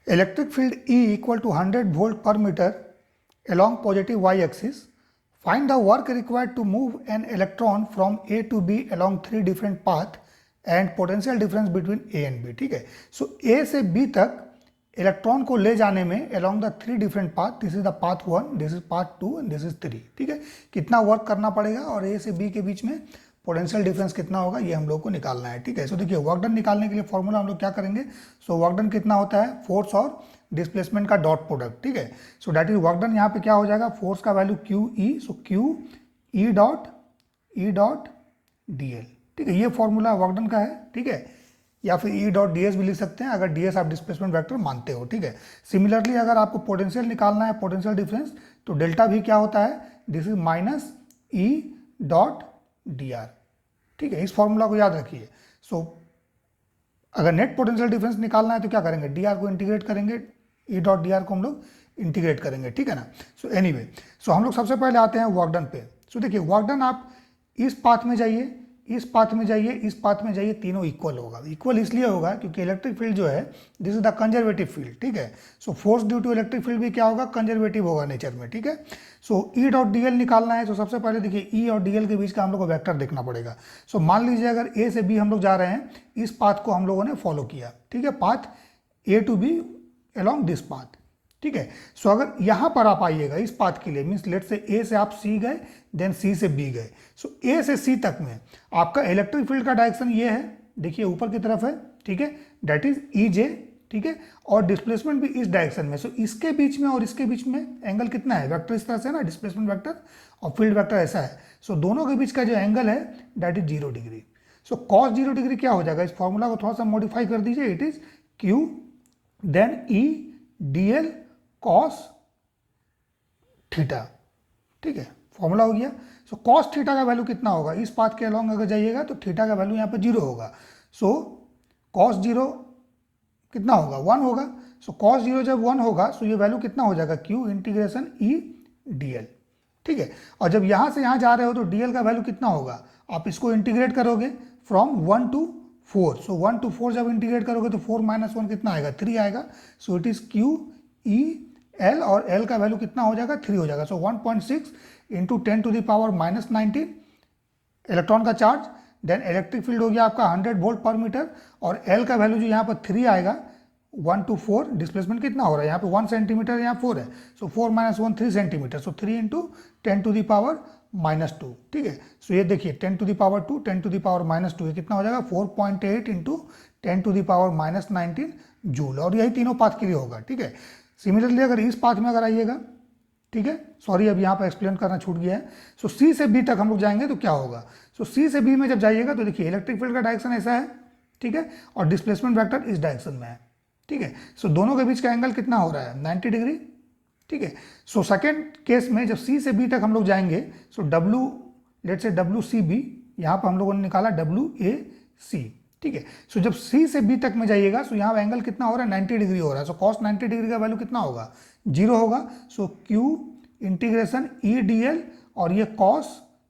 Electric field E equal to 100 volt per meter along positive y-axis. Find the work required to move an electron from A to B along 3 different paths and potential difference between A and B. ठीक है, सो A से B तक electron को ले जाने में along the 3 different path, this is the path 1, this is path 2 and this is 3. ठीक है, कितना वर्क करना पड़ेगा और A से B के बीच में पोटेंशियल डिफरेंस कितना होगा ये हम लोग को निकालना है. ठीक है, सो देखिए वर्क डन निकालने के लिए फॉर्मूला हम लोग क्या करेंगे. सो वर्क डन कितना होता है, फोर्स और डिस्प्लेसमेंट का डॉट प्रोडक्ट. ठीक है, so that is work done. यहाँ पे क्या हो जाएगा, फोर्स का value Q E, so Q E dot D L. ठीक है, ये फॉर्मूला वर्क डन का है. ठीक है, या फिर ई डॉट डी एस भी लिख सकते हैं अगर डी एस आप डिस्प्लेसमेंट वेक्टर मानते हो. ठीक है, सिमिलरली अगर आपको पोटेंशियल निकालना है, पोटेंशियल डिफरेंस, तो डेल्टा भी क्या होता है, this is minus E dot D R. ठीक है, इस फॉर्मूला को याद रखिए. सो अगर नेट पोटेंशियल डिफरेंस निकालना है तो क्या करेंगे, डी आर को इंटीग्रेट करेंगे, ई डॉट डी आर को हम लोग इंटीग्रेट करेंगे. ठीक है ना. सो एनीवे, सो हम लोग सबसे पहले आते हैं वर्क डन पे. सो देखिए वर्क डन, आप इस पाथ में जाइए, इस पाथ में जाइए, इस पाथ में जाइए, तीनों इक्वल होगा. इक्वल इसलिए होगा क्योंकि इलेक्ट्रिक फील्ड जो है this is the conservative field. ठीक है, so force due to electric field भी क्या होगा, कंजर्वेटिव होगा नेचर में. ठीक है, so E dot D L निकालना है. तो सबसे पहले देखिए ई और डी एल के बीच का हम लोग को वेक्टर देखना पड़ेगा. सो मान लीजिए अगर ए से बी हम लोग जा रहे हैं, इस पाथ को हम लोगों ने फॉलो किया. ठीक है, path A to B along this path. ठीक है, सो अगर यहां पर आप आइएगा इस पाथ के लिए, मीन्स लेट से ए से आप सी गए, देन सी से बी गए. सो ए से सी तक में आपका इलेक्ट्रिक फील्ड का डायरेक्शन ये है, देखिए ऊपर की तरफ है. ठीक है, दैट इज ई जे. ठीक है, और डिस्प्लेसमेंट भी इस डायरेक्शन में. सो इसके बीच में और इसके बीच में एंगल कितना है, वेक्टर इस तरह से है ना, डिस्प्लेसमेंट वेक्टर और फील्ड वेक्टर ऐसा है. सो दोनों के बीच का जो एंगल है that is 0 degree. So cos 0 degree क्या हो जाएगा, इस फॉर्मूला को थोड़ा सा मॉडिफाई कर दीजिए, it is Q then E D L cos theta. ठीक है, फॉर्मूला हो गया. सो कॉस थीटा का वैल्यू कितना होगा, इस पाथ के अलॉन्ग अगर जाइएगा तो थीटा का वैल्यू यहाँ पे 0 होगा. सो कॉस 0 कितना होगा, 1 होगा. सो कॉस 0 जब 1 होगा सो ये वैल्यू कितना हो जाएगा, Q integration E D L. ठीक है, और जब यहाँ से यहाँ जा रहे हो तो डी एल का वैल्यू कितना होगा, आप इसको इंटीग्रेट करोगे फ्रॉम 1 to 4. सो 1 to 4 जब इंटीग्रेट करोगे तो 4 - 1 कितना आएगा, 3 आएगा. सो it is Q E L, और एल का वैल्यू कितना हो जाएगा, 3 हो जाएगा. सो 1.6 इंटू 10⁻⁻⁹ इलेक्ट्रॉन का चार्ज. देन इलेक्ट्रिक फील्ड हो गया आपका 100 वोल्ट पर मीटर, और एल का वैल्यू जो यहाँ पर 3 आएगा, 1 to 4 डिस्प्लेसमेंट कितना हो रहा है, यहाँ पे 1 सेंटीमीटर, यहाँ 4 है. सो 4 - 1 3 सेंटीमीटर. So 3 into 10⁻⁻². ठीक है, सो ये देखिए 10⁻², 10⁻⁻², ये कितना हो जाएगा, 4.8 इंटू 10⁻⁻19 जूल. और यही तीनों पाथ के लिए होगा. ठीक है, सिमिलरली अगर इस पाथ में अगर आइएगा, ठीक है, सॉरी अब यहाँ पर एक्सप्लेन करना छूट गया है. सो सी से बी तक हम लोग जाएंगे तो क्या होगा. सो सी से बी में जब जाइएगा तो देखिए इलेक्ट्रिक फील्ड का डायरेक्शन ऐसा है. ठीक है, और डिस्प्लेसमेंट वेक्टर इस डायरेक्शन में है. ठीक है, सो दोनों के बीच का एंगल कितना हो रहा है, 90 डिग्री. ठीक है, सो सेकेंड केस में जब सी से बी तक हम लोग जाएंगे, सो डब्ल्यू, लेट से डब्ल्यू सी बी, यहाँ पर हम लोगों ने निकाला डब्ल्यू ए सी. ठीक है, सो जब सी से बी तक में जाइएगा सो यहाँ एंगल कितना हो रहा है, 90 डिग्री हो रहा है. सो कॉस 90 डिग्री का वैल्यू कितना होगा, 0 होगा. So Q integration E D L, और ये cos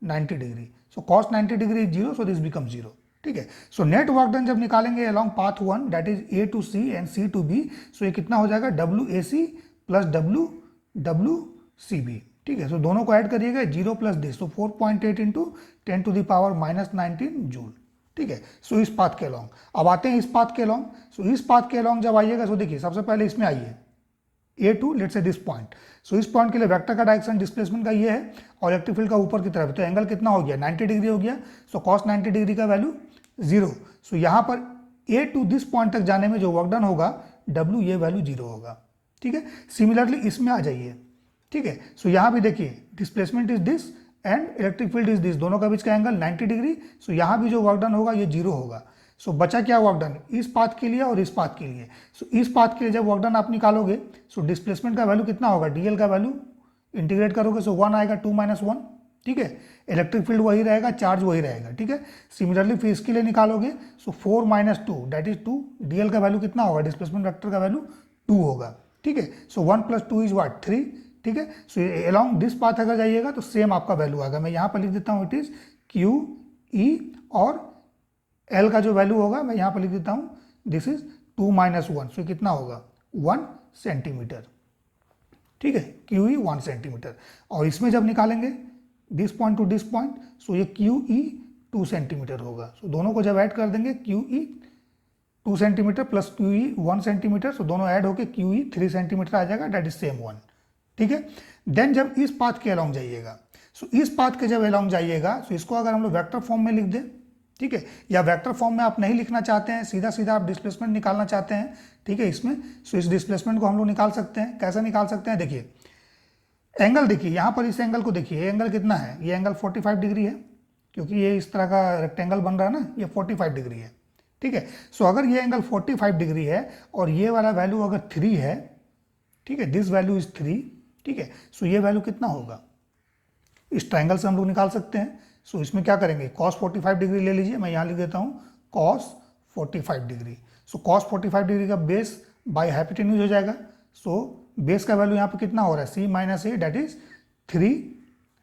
90 degree. So cos 90 degree is 0, so this become 0. ठीक है, सो नेट वर्क डन जब निकालेंगे along path 1 that is A to C and C to B, so ये कितना हो जाएगा, W A C plus W C B. ठीक है, सो दोनों को ऐड करिएगा, 0 plus this, so 4.8 into 10⁻⁻19 joule. ठीक है, सो इस पाथ के अलॉन्ग. अब आते हैं इस पाथ के अलॉन्ग. सो इस पाथ के अलॉन्ग जब आइएगा सो देखिए सबसे पहले इसमें आइए, ए टू लेट से दिस पॉइंट. सो इस पॉइंट के लिए वेक्टर का डायरेक्शन डिस्प्लेसमेंट का ये है, और इलेक्ट्रिक फील्ड का ऊपर की तरफ, तो एंगल कितना हो गया, 90 डिग्री हो गया. सो कॉस 90 डिग्री का वैल्यू 0. सो यहाँ पर ए टू दिस पॉइंट तक जाने में जो वर्क डन होगा डब्ल्यू, ये वैल्यू 0 होगा. ठीक है, सिमिलरली इसमें आ जाइए. ठीक है, सो यहाँ भी देखिए displacement is this and electric field is this, दोनों के बीच का एंगल 90 डिग्री. सो यहाँ भी जो वर्क डन होगा ये 0 होगा. सो बचा क्या वर्क डन, इस पाथ के लिए और इस पाथ के लिए. सो इस पाथ के लिए जब वर्क डन आप निकालोगे सो डिस्प्लेसमेंट का वैल्यू कितना होगा, डीएल का वैल्यू इंटीग्रेट करोगे सो 1 आएगा, 2 - 1. ठीक है, इलेक्ट्रिक फील्ड वही रहेगा, चार्ज वही रहेगा. ठीक है, सिमिलरली फिर इसके लिए निकालोगे सो 4 - 2 दैट इज 2. डीएल का वैल्यू कितना होगा, डिस्प्लेसमेंट वेक्टर का वैल्यू 2 होगा. ठीक है, सो 1 + 2 इज व्हाट, 3. ठीक है, सो अलॉन्ग दिस पाथ अगर जाइएगा तो सेम आपका वैल्यू आएगा. मैं यहाँ पर लिख देता हूँ, इट इज क्यू ई, और एल का जो वैल्यू होगा मैं यहाँ पर लिख देता हूँ, दिस इज 2 - 1. सो कितना होगा, 1 सेंटीमीटर, ठीक है, QE 1 सेंटीमीटर। और इसमें जब निकालेंगे this point to this point, so ये QE 2 सेंटीमीटर होगा। सो दोनों को जब ऐड कर देंगे QE 2 centimetre plus QE 1 centimetre, so दोनों ऐड होकर QE 3 सेंटीमीटर आ जाएगा, डेट इज सेम वन, ठीक है। देन जब इस पाथ के अलॉन्ग जाइएगा, सो इस पाथ के जब अलॉन्ग जाइएगा, सो इसको अगर हम लोग वेक्टर फॉर्म में लिख दें, ठीक है, या वेक्टर फॉर्म में आप नहीं लिखना चाहते हैं, सीधा सीधा आप डिस्प्लेसमेंट निकालना चाहते हैं, ठीक है, इसमें, सो इस डिस्प्लेसमेंट को हम लोग निकाल सकते हैं। कैसे निकाल सकते हैं, देखिए एंगल, देखिए यहाँ पर इस एंगल को देखिए, ये एंगल कितना है, ये एंगल 45 डिग्री है, क्योंकि ये इस तरह का रेक्टेंगल बन रहा है ना, ये 45 डिग्री है, ठीक है। सो अगर ये एंगल 45 डिग्री है और ये वाला वैल्यू अगर 3 है, ठीक है, दिस वैल्यू इज 3, ठीक है, सो ये वैल्यू कितना होगा, इस ट्रायंगल से हम लोग निकाल सकते हैं। सो इसमें क्या करेंगे, cos 45 डिग्री ले लीजिए, मैं यहाँ लिख देता हूँ cos 45 degree. So cos 45 degree का बेस बाय हाइपोटेन्यूज हो जाएगा। सो बेस का वैल्यू यहाँ पे कितना हो रहा है, c minus A, that is 3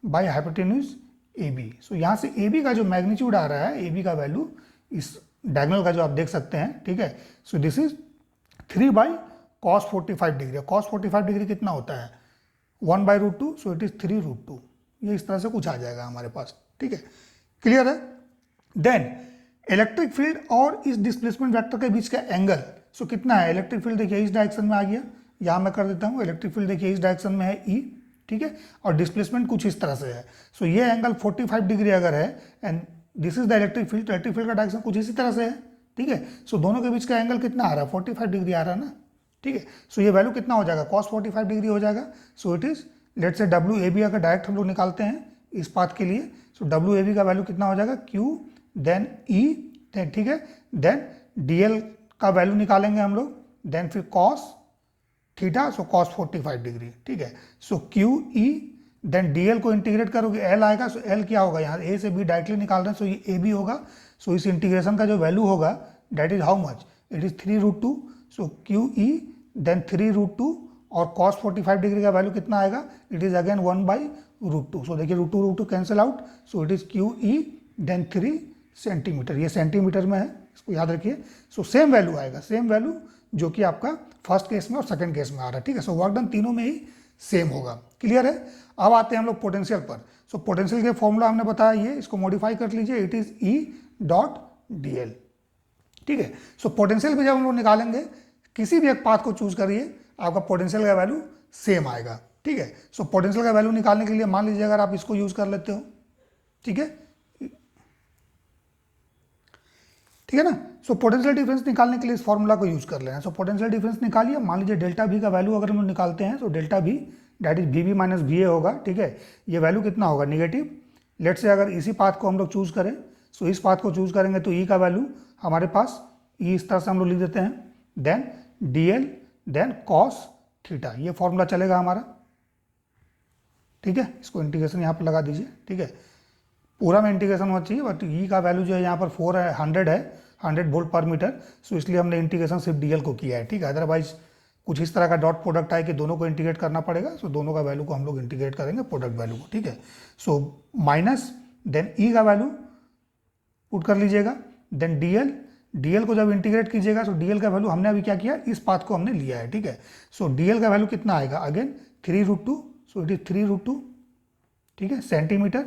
by hypotenuse AB। So यहाँ से AB का जो मैग्नीट्यूड आ रहा है, AB का वैल्यू इस डायगोनल का जो आप देख सकते हैं, ठीक है। So this is 3 by cos 45 degree. cos 45 degree कितना होता है, 1/√2, सो इट इज 3√2। ये इस तरह से कुछ आ जाएगा हमारे पास, ठीक है, क्लियर है। देन इलेक्ट्रिक फील्ड और इस डिस्प्लेसमेंट वेक्टर के बीच का एंगल, सो कितना है, इलेक्ट्रिक फील्ड देखिए इस डायरेक्शन में आ गया, यहाँ मैं कर देता हूँ, इलेक्ट्रिक फील्ड देखिए इस डायरेक्शन में है E, ठीक है, और डिस्प्लेसमेंट कुछ इस तरह से है। सो ये एंगल 45 डिग्री अगर है and this is the electric field का डायरेक्शन कुछ इसी तरह से है, ठीक है। सो दोनों के बीच का एंगल कितना आ रहा है, 45 डिग्री आ रहा है ना, ठीक है। सो ये वैल्यू कितना हो जाएगा, cos 45 डिग्री हो जाएगा। So it is, let's say WAB अगर डायरेक्ट हम लोग निकालते हैं इस पाथ के लिए, सो WAB का वैल्यू कितना हो जाएगा, Q देन E, ठीक है, देन DL का वैल्यू निकालेंगे हम लोग, देन फिर cos theta, so cos 45 degree, ठीक है। सो QE देन DL को इंटीग्रेट करोगे L आएगा, सो L क्या होगा, यहाँ A से B डायरेक्टली निकाल रहे हैं, सो ये AB होगा। सो इस इंटीग्रेशन का जो वैल्यू होगा that is how much, it is 3√2। So QE then 3√2 और cos 45 डिग्री का वैल्यू कितना आएगा, इट इज अगेन 1/√2। सो देखिए √2 cancel out, so it is QE then 3 centimetre, ये सेंटीमीटर में है, इसको याद रखिए। सो सेम वैल्यू आएगा, सेम वैल्यू जो कि आपका फर्स्ट केस में और सेकंड केस में आ रहा है, ठीक है। सो वर्क डन तीनों में ही सेम होगा, क्लियर है। अब आते हैं हम लोग पोटेंशियल पर। सो पोटेंशियल के फॉर्मूला हमने बताया, ये इसको मॉडिफाई कर लीजिए, इट इज E.dl, ठीक है। सो पोटेंशियल भी जब हम लोग निकालेंगे, किसी भी एक पाथ को चूज करिए, आपका पोटेंशियल का वैल्यू सेम आएगा, ठीक है। सो पोटेंशियल का वैल्यू निकालने के लिए मान लीजिए अगर आप इसको यूज कर लेते हो, ठीक है, ठीक है ना। सो पोटेंशियल डिफरेंस निकालने के लिए इस फॉर्मूला को यूज कर लेना। सो पोटेंशियल डिफरेंस निकालिए, मान लीजिए डेल्टा V का वैल्यू अगर हम लोग निकालते हैं, तो delta V that is VB minus VA होगा, ठीक है। ये वैल्यू कितना होगा, नेगेटिव। लेट से अगर इसी पाथ को हम लोग चूज करें, सो इस पाथ को चूज करेंगे तो E का वैल्यू हमारे पास E इस तरह से हम लोग लिख देते हैं, then DL then cos theta, ये फॉर्मूला चलेगा हमारा, ठीक है। इसको इंटीग्रेशन यहाँ पर लगा दीजिए, ठीक है, पूरा में इंटीग्रेशन होना चाहिए, बट E का वैल्यू जो है यहाँ पर 400 है, 100 वोल्ट पर मीटर। सो इसलिए हमने इंटीग्रेशन सिर्फ DL को किया है, ठीक है। अदरवाइज कुछ इस तरह का डॉट प्रोडक्ट है कि दोनों को इंटीग्रेट करना पड़ेगा, सो दोनों का वैल्यू को हम लोग इंटीग्रेट करेंगे प्रोडक्ट वैल्यू को, ठीक है। सो माइनस देन E का वैल्यू पुट कर लीजिएगा, देन DL को जब इंटीग्रेट कीजिएगा, सो DL का वैल्यू हमने अभी क्या किया, इस पाथ को हमने लिया है, ठीक है। सो DL का वैल्यू कितना आएगा, अगेन 3√2, सो इट इज 3√2, ठीक है, centimetre.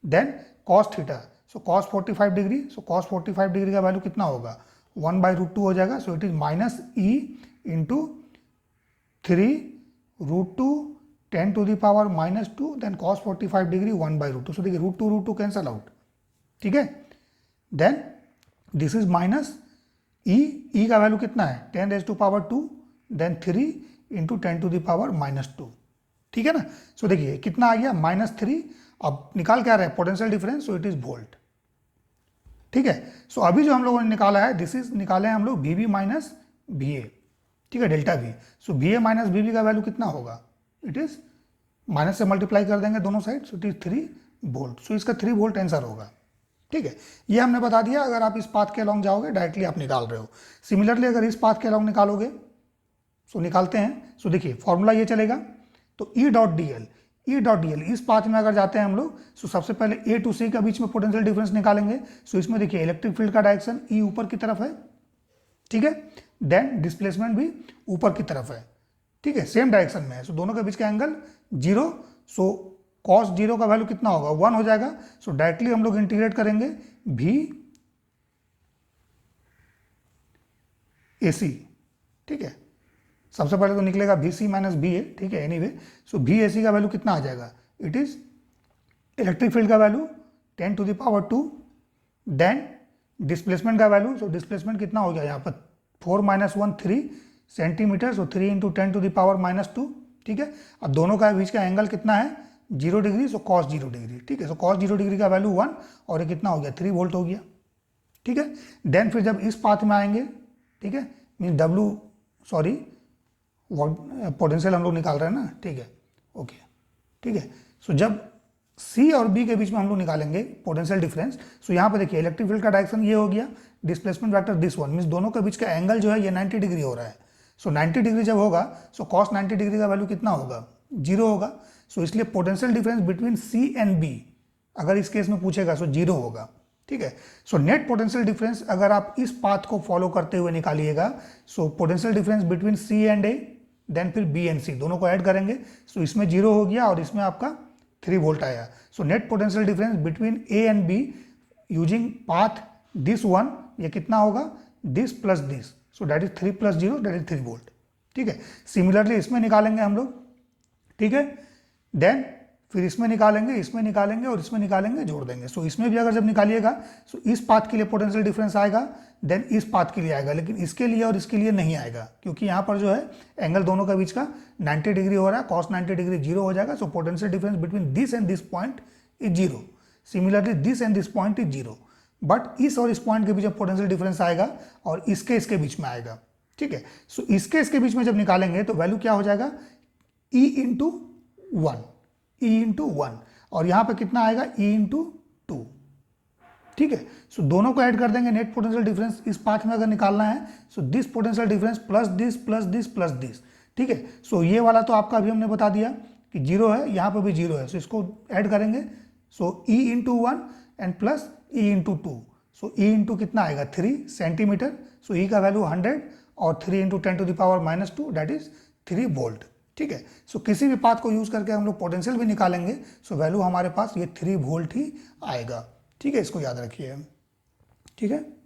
Then cos theta, so cos 45 degree, so cos 45 degree का वैल्यू कितना होगा, 1/√2 हो जाएगा। So it is minus E into 3√2 10 to the power -2, then cos 45 degree 1/√2। So देखिए √2 कैंसल आउट, ठीक है। Then this is minus E का value कितना है, 10⁻², then 3 into 10 to the power -2, ठीक है ना। सो देखिए कितना आ गया, -3। अब निकाल क्या रहे हैं, potential difference, so it is volt, ठीक है। सो अभी जो हम लोगों ने निकाला है, दिस इज निकाले हैं हम लोग VB माइनस VA, ठीक है, delta V। So VA minus VB का वैल्यू कितना होगा, इट इज माइनस से मल्टीप्लाई कर देंगे दोनों side, so it is 3 volt. So इसका 3 वोल्ट आंसर होगा, ठीक है। ये हमने बता दिया, अगर आप इस पाथ के अलॉन्ग जाओगे डायरेक्टली आप निकाल रहे हो। सिमिलरली अगर इस पाथ के अलॉन्ग निकालोगे, सो निकालते हैं। सो देखिए फॉर्मूला ये चलेगा, तो E.dl इस पाथ में अगर जाते हैं हम लोग, सो सबसे पहले A to C का बीच में पोटेंशियल डिफरेंस निकालेंगे। सो इसमें देखिए इलेक्ट्रिक फील्ड का डायरेक्शन E ऊपर की तरफ है, ठीक है। देन डिस्प्लेसमेंट भी ऊपर की तरफ है, ठीक है, सेम डायरेक्शन में है। सो दोनों के बीच का एंगल 0, सो कॉस 0 का वैल्यू कितना होगा, 1 हो जाएगा। सो डायरेक्टली हम लोग इंटीग्रेट करेंगे भी AC, ठीक है। सबसे पहले तो निकलेगा BC माइनस BA, ठीक है, एनीवे। सो BAC का वैल्यू कितना आ जाएगा, इट इज इलेक्ट्रिक फील्ड का value 10 to the power 2, then displacement का वैल्यू, सो डिस्प्लेसमेंट कितना हो गया यहाँ पर 4 minus 1 3 centimetre, so 3 into 10 to the power -2, ठीक है। अब दोनों का बीच का एंगल कितना है 0 डिग्री, सो कॉस 0 डिग्री, ठीक है। सो कॉस 0 डिग्री का वैल्यू 1 और ये कितना हो गया 3 वोल्ट हो गया, ठीक है। देन फिर जब इस पाथ में आएंगे, ठीक है, मीन पोटेंशियल हम लोग निकाल रहे हैं ना, ठीक है, ओके, ठीक है। सो जब C और B के बीच में हम लोग निकालेंगे पोटेंशियल डिफरेंस, सो यहाँ पे देखिए इलेक्ट्रिक फील्ड का डायरेक्शन ये हो गया, displacement vector this one, means दोनों के बीच का एंगल जो है ये 90 डिग्री हो रहा है। सो 90 डिग्री जब होगा, सो कॉस 90 डिग्री का वैल्यू कितना होगा 0 होगा। सो इसलिए potential difference between C and B अगर इस केस में पूछेगा सो 0 होगा, ठीक है। सो नेट पोटेंशियल डिफरेंस अगर आप इस पाथ को फॉलो करते हुए निकालिएगा, so potential difference between C and A, then फिर B एंड C दोनों को ऐड करेंगे, सो इसमें 0 हो गया और इसमें आपका 3 वोल्ट आया। So net potential difference between A and B using path this one, ये कितना होगा this plus this, so that is 3 plus 0 that is 3 volt, ठीक है। सिमिलरली इसमें निकालेंगे हम लोग, ठीक है, देन फिर इसमें निकालेंगे और इसमें निकालेंगे, जोड़ देंगे। सो इसमें भी अगर जब निकालिएगा, सो इस पाथ के लिए पोटेंशियल डिफरेंस आएगा, देन इस पाथ के लिए आएगा, लेकिन इसके लिए और इसके लिए नहीं आएगा, क्योंकि यहाँ पर जो है एंगल दोनों के बीच का 90 डिग्री हो रहा है, कॉस 90 डिग्री 0 हो जाएगा। सो potential difference between this and this point is 0, similarly this and this point is 0, but इस और इस पॉइंट के बीच में पोटेंशियल डिफरेंस आएगा और इसके बीच में आएगा, ठीक है। सो इसके बीच में जब निकालेंगे तो वैल्यू क्या हो जाएगा E इंटू 1, और यहाँ पे कितना आएगा E इंटू 2, ठीक है। सो दोनों को ऐड कर देंगे, नेट पोटेंशियल डिफरेंस इस पाथ में अगर निकालना है, so this potential difference plus this plus this plus this, ठीक है। सो ये वाला तो आपका अभी हमने बता दिया कि 0 है, यहाँ पे भी 0 है, सो इसको ऐड करेंगे, so E into 1 and plus E into 2, so E into कितना आएगा 3 सेंटीमीटर, सो E का वैल्यू 100 और 3 into 10 to the power -2 that is 3 volt, ठीक है। सो किसी भी पाथ को यूज करके हम लोग पोटेंशियल भी निकालेंगे, सो वैल्यू हमारे पास ये 3 वोल्ट ही आएगा, ठीक है, इसको याद रखिए, ठीक है।